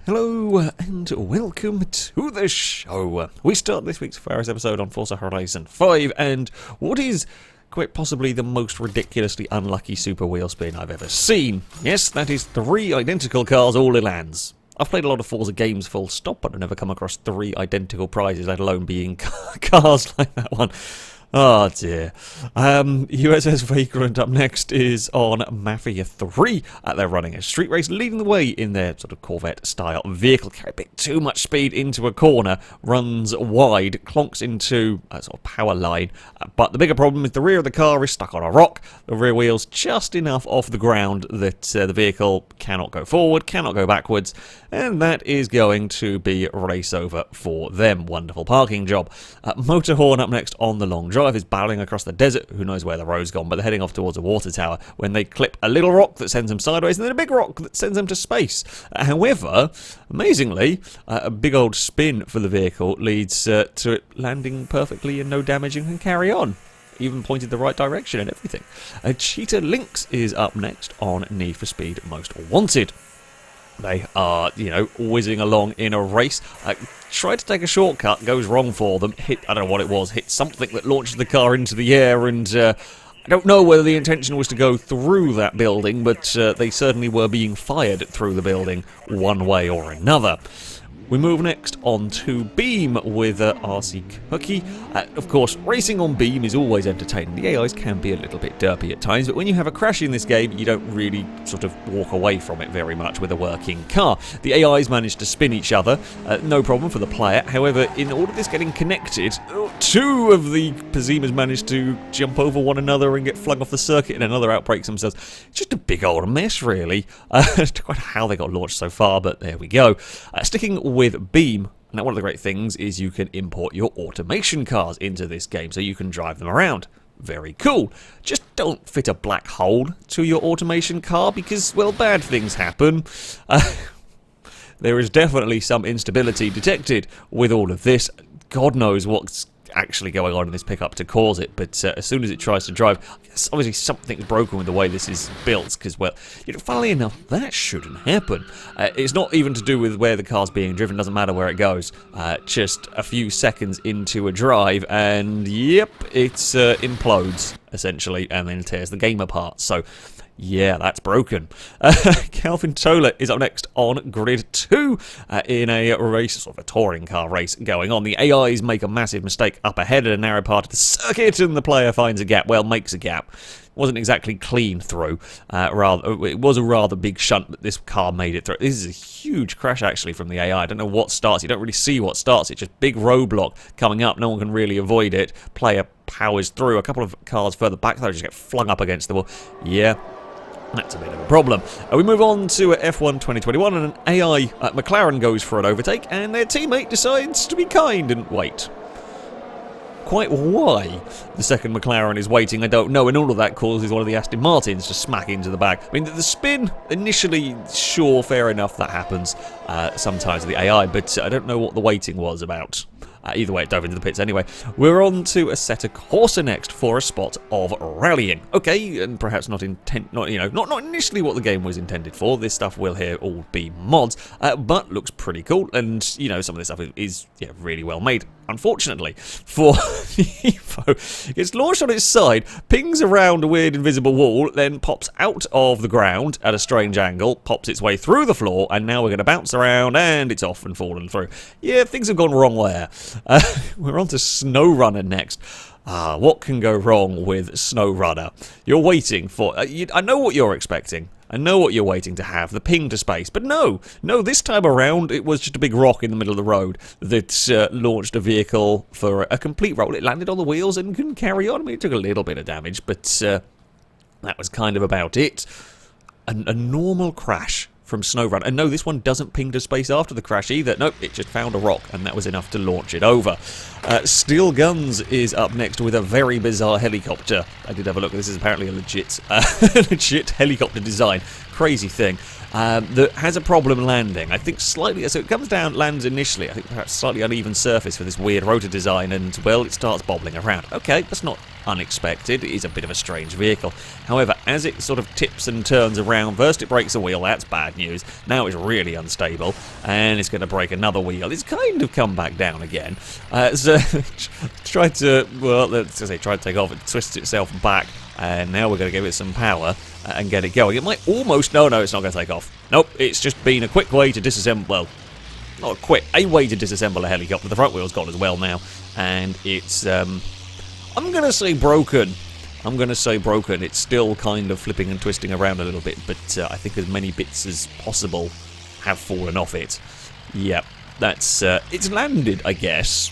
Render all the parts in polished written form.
Hello and welcome to the show. We start this week's FailRace episode on Forza Horizon 5 and what is quite possibly the most ridiculously unlucky super wheel spin I've ever seen. Yes, that is 3 identical cars all in lands. I've played a lot of Forza games full stop, but I've never come across 3 identical prizes, let alone being cars like that one. Oh dear. USS Vagrant up next is on Mafia 3. They're running a street race, leading the way in their sort of Corvette-style vehicle. Carry a bit too much speed into a corner, runs wide, clonks into a sort of power line. But the bigger problem is the rear of the car is stuck on a rock. The rear wheel's just enough off the ground that the vehicle cannot go forward, cannot go backwards, and that is going to be race over for them. Wonderful parking job. Motorhorn up next on the long drive is battling across the desert. Who knows where the road's gone, but they're heading off towards a water tower when they clip a little rock that sends them sideways and then a big rock that sends them to space. However, amazingly, a big old spin for the vehicle leads to it landing perfectly and no damage and can carry on. Even pointed the right direction and everything. Cheetah Lynx is up next on Need for Speed Most Wanted. They are, whizzing along in a race. Tried to take a shortcut, goes wrong for them. Hit, I don't know what it was, hit something that launched the car into the air, and I don't know whether the intention was to go through that building, but they certainly were being fired through the building one way or another. We move next on to Beam with RC Cookie. Of course, racing on Beam is always entertaining. The AIs can be a little bit derpy at times, but when you have a crash in this game, you don't really sort of walk away from it very much with a working car. The AIs manage to spin each other, no problem for the player. However, in order this getting connected, 2 of the Pazimas manage to jump over one another and get flung off the circuit, and another outbreaks themselves. It's just a big old mess, really. I don't know quite how they got launched so far, but there we go. Sticking with Beam. Now, one of the great things is you can import your automation cars into this game, so you can drive them around. Very cool. Just don't fit a black hole to your automation car because, well, bad things happen. There is definitely some instability detected with all of this. God knows what's actually going on in this pickup to cause it, but as soon as it tries to drive, obviously something's broken with the way this is built, because, well, funnily enough, that shouldn't happen. It's not even to do with where the car's being driven, doesn't matter where it goes. Just a few seconds into a drive, and yep, it implodes, essentially, and then tears the game apart. So, yeah, that's broken. Calvin Tola is up next on Grid 2 in a race, sort of a touring car race going on. The AIs make a massive mistake up ahead at a narrow part of the circuit, and the player finds a gap. Well, makes a gap. Wasn't exactly clean through. It was a rather big shunt, but this car made it through. This is a huge crash, actually, from the AI. I don't know what starts. You don't really see what starts. It's just big roadblock coming up. No one can really avoid it. Player powers through. A couple of cars further back, though, just get flung up against the wall. Yeah. That's a bit of a problem. We move on to F1 2021, and an AI McLaren goes for an overtake, and their teammate decides to be kind and wait. Quite why the second McLaren is waiting, I don't know, and all of that causes one of the Aston Martins to smack into the back. I mean, the spin, initially, sure, fair enough, that happens sometimes with the AI, but I don't know what the waiting was about. Either way, it dove into the pits anyway. We're on to Assetto Corsa next for a spot of rallying. Okay, and perhaps not initially what the game was intended for. This stuff will here all be mods, but looks pretty cool, and some of this stuff is really well made. Unfortunately, for the Evo, it's launched on its side, pings around a weird invisible wall, then pops out of the ground at a strange angle, pops its way through the floor, and now we're going to bounce around, and it's off and fallen through. Yeah, things have gone wrong there. We're on to SnowRunner next. What can go wrong with SnowRunner? You're waiting for... I know what you're expecting. I know what you're waiting to have, the ping to space. But no, this time around, it was just a big rock in the middle of the road that launched a vehicle for a complete roll. It landed on the wheels and couldn't carry on. I mean, it took a little bit of damage, but that was kind of about it. A normal crash from SnowRunner. And no, this one doesn't ping to space after the crash either. Nope, it just found a rock, and that was enough to launch it over. Steel Guns is up next with a very bizarre helicopter. I did have a look. This is apparently a legit helicopter design. Crazy thing. That has a problem landing. I think slightly, so it comes down, lands initially, I think perhaps slightly uneven surface for this weird rotor design, and, well, it starts bobbling around. Okay, that's not unexpected. It is a bit of a strange vehicle. However, as it sort of tips and turns around, first it breaks a wheel, that's bad news. Now it's really unstable, and it's going to break another wheel. It's kind of come back down again. So tried to, well, let's say tried to take off, it twists itself back, and now we're going to give it some power and get it going. It might almost, no, it's not going to take off. Nope, it's just been a quick way to disassemble, well, not quick, a way to disassemble a helicopter. The front wheel's gone as well now, and it's, I'm going to say broken. It's still kind of flipping and twisting around a little bit, but I think as many bits as possible have fallen off it. Yep, that's, it's landed, I guess.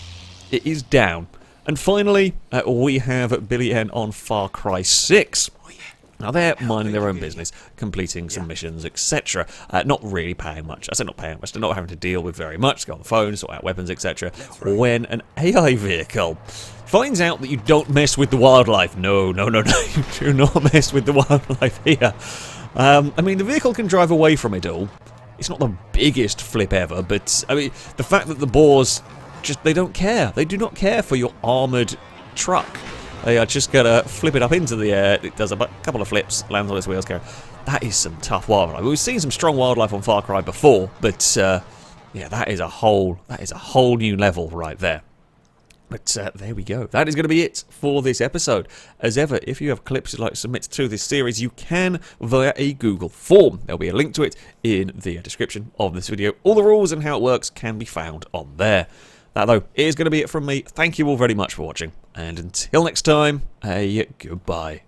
It is down. And finally, we have Billy N on Far Cry 6. Now they're minding their own business, completing some missions, etc. Not really paying much. I say not paying much, they're not having to deal with very much, go on the phone, sort out weapons, etc. When an AI vehicle finds out that you don't mess with the wildlife. No, you do not mess with the wildlife here. I mean, the vehicle can drive away from it all. It's not the biggest flip ever, but, I mean, the fact that the boars just, they don't care. They do not care for your armoured truck. They are just going to flip it up into the air. It does a couple of flips, lands on its wheels, go. That is some tough wildlife. We've seen some strong wildlife on Far Cry before, but yeah, that is a whole new level right there. But there we go. That is going to be it for this episode. As ever, if you have clips you'd like to submit to this series, you can via a Google form. There'll be a link to it in the description of this video. All the rules and how it works can be found on there. That, though, is going to be it from me. Thank you all very much for watching. And until next time, a goodbye.